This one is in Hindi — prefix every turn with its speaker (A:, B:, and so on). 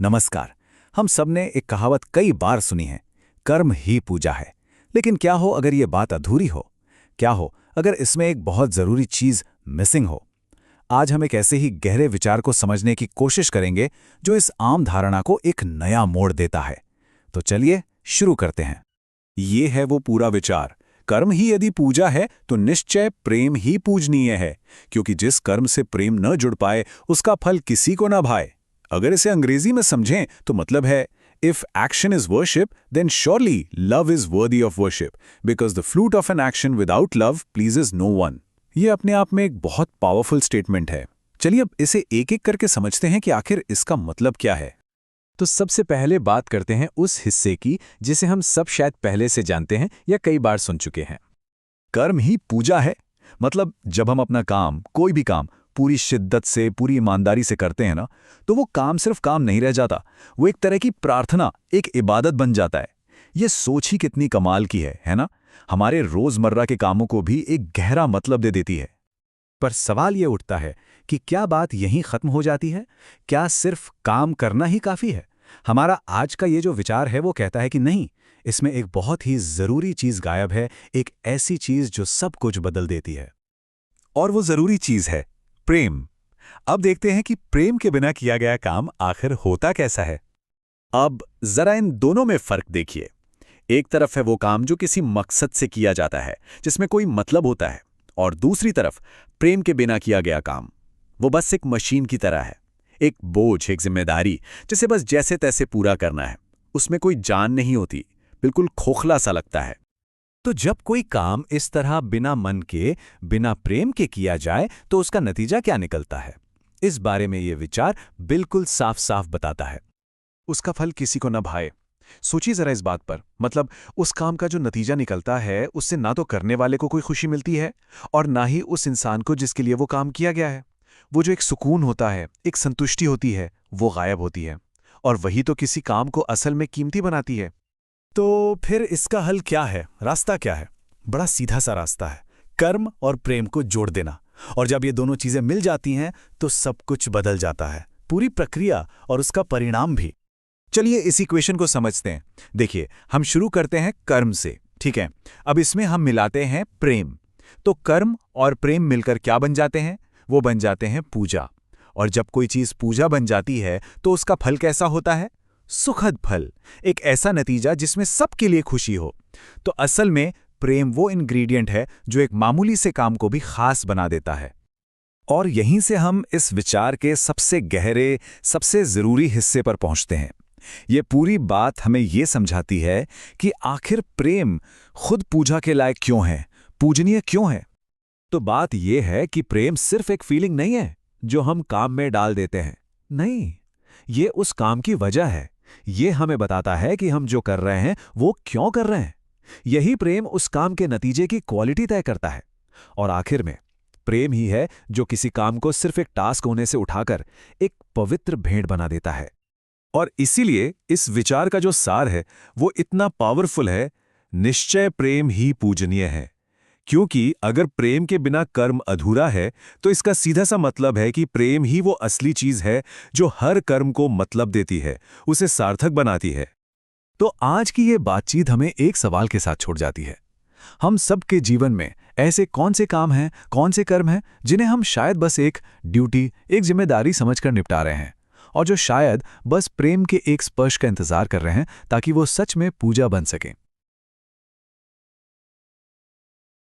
A: नमस्कार। हम सबने एक कहावत कई बार सुनी है, कर्म ही पूजा है। लेकिन क्या हो अगर ये बात अधूरी हो? क्या हो अगर इसमें एक बहुत जरूरी चीज मिसिंग हो? आज हम एक ऐसे ही गहरे विचार को समझने की कोशिश करेंगे जो इस आम धारणा को एक नया मोड़ देता है। तो चलिए शुरू करते हैं। ये है वो पूरा विचार। कर्म ही यदि पूजा है तो निश्चय प्रेम ही पूजनीय है, क्योंकि जिस कर्म से प्रेम न जुड़ पाए उसका फल किसी को न भाए। अगर इसे अंग्रेजी में समझें तो मतलब है, if action is worship then surely love is worthy of worship, because the fruit of an action without love pleases no one. ये अपने आप में एक बहुत पावरफुल स्टेटमेंट है। चलिए अब इसे एक एक करके समझते हैं कि आखिर इसका मतलब क्या है। तो सबसे पहले बात करते हैं उस हिस्से की जिसे हम सब शायद पहले से जानते हैं या कई बार सुन चुके हैं। कर्म ही पूजा है, मतलब जब हम अपना काम, कोई भी काम पूरी शिद्दत से, पूरी ईमानदारी से करते हैं ना, तो वो काम सिर्फ काम नहीं रह जाता, वो एक तरह की प्रार्थना, एक इबादत बन जाता है। ये सोच ही कितनी कमाल की है ना? हमारे रोजमर्रा के कामों को भी एक गहरा मतलब दे देती है। पर सवाल ये उठता है कि क्या बात यहीं खत्म हो जाती है? क्या सिर्फ काम करना ही काफी है? हमारा आज का ये जो विचार है वो कहता है कि नहीं, इसमें एक बहुत ही जरूरी चीज गायब है, एक ऐसी चीज जो सब कुछ बदल देती है। और वो जरूरी चीज है प्रेम। अब देखते हैं कि प्रेम के बिना किया गया काम आखिर होता कैसा है। अब जरा इन दोनों में फर्क देखिए। एक तरफ है वो काम जो किसी मकसद से किया जाता है, जिसमें कोई मतलब होता है, और दूसरी तरफ प्रेम के बिना किया गया काम। वो बस एक मशीन की तरह है, एक बोझ, एक जिम्मेदारी जिसे बस जैसे तैसे पूरा करना है। उसमें कोई जान नहीं होती, बिल्कुल खोखला सा लगता है। तो जब कोई काम इस तरह बिना मन के, बिना प्रेम के किया जाए तो उसका नतीजा क्या निकलता है? इस बारे में ये विचार बिल्कुल साफ साफ बताता है। उसका फल किसी को न भाए। सोचिए जरा इस बात पर, मतलब उस काम का जो नतीजा निकलता है उससे ना तो करने वाले को कोई खुशी मिलती है और ना ही उस इंसान को जिसके लिए वो काम किया गया है। वो जो एक सुकून होता है, एक संतुष्टि होती है, वो गायब होती है। और वही तो किसी काम को असल में कीमती बनाती है। तो फिर इसका हल क्या है? रास्ता क्या है? बड़ा सीधा सा रास्ता है, कर्म और प्रेम को जोड़ देना। और जब ये दोनों चीजें मिल जाती हैं तो सब कुछ बदल जाता है, पूरी प्रक्रिया और उसका परिणाम भी। चलिए इस इक्वेशन को समझते हैं। देखिए, हम शुरू करते हैं कर्म से, ठीक है? अब इसमें हम मिलाते हैं प्रेम। तो कर्म और प्रेम मिलकर क्या बन जाते हैं? वो बन जाते हैं पूजा। और जब कोई चीज पूजा बन जाती है तो उसका फल कैसा होता है? सुखद फल, एक ऐसा नतीजा जिसमें सबके लिए खुशी हो। तो असल में प्रेम वो इंग्रेडिएंट है जो एक मामूली से काम को भी खास बना देता है। और यहीं से हम इस विचार के सबसे गहरे, सबसे जरूरी हिस्से पर पहुंचते हैं। ये पूरी बात हमें ये समझाती है कि आखिर प्रेम खुद पूजा के लायक क्यों है, पूजनीय क्यों है। तो बात यह है कि प्रेम सिर्फ एक फीलिंग नहीं है जो हम काम में डाल देते हैं। नहीं, ये उस काम की वजह है। ये हमें बताता है कि हम जो कर रहे हैं वो क्यों कर रहे हैं। यही प्रेम उस काम के नतीजे की क्वालिटी तय करता है। और आखिर में प्रेम ही है जो किसी काम को सिर्फ एक टास्क होने से उठाकर एक पवित्र भेंट बना देता है। और इसीलिए इस विचार का जो सार है वो इतना पावरफुल है, निश्चय प्रेम ही पूजनीय है। क्योंकि अगर प्रेम के बिना कर्म अधूरा है तो इसका सीधा सा मतलब है कि प्रेम ही वो असली चीज है जो हर कर्म को मतलब देती है, उसे सार्थक बनाती है। तो आज की ये बातचीत हमें एक सवाल के साथ छोड़ जाती है। हम सबके जीवन में ऐसे कौन से काम हैं, कौन से कर्म हैं जिन्हें हम शायद बस एक ड्यूटी, एक जिम्मेदारी समझकर निपटा रहे हैं, और जो शायद बस प्रेम के एक स्पर्श का इंतजार कर रहे हैं ताकि वो सच में पूजा बन सकें।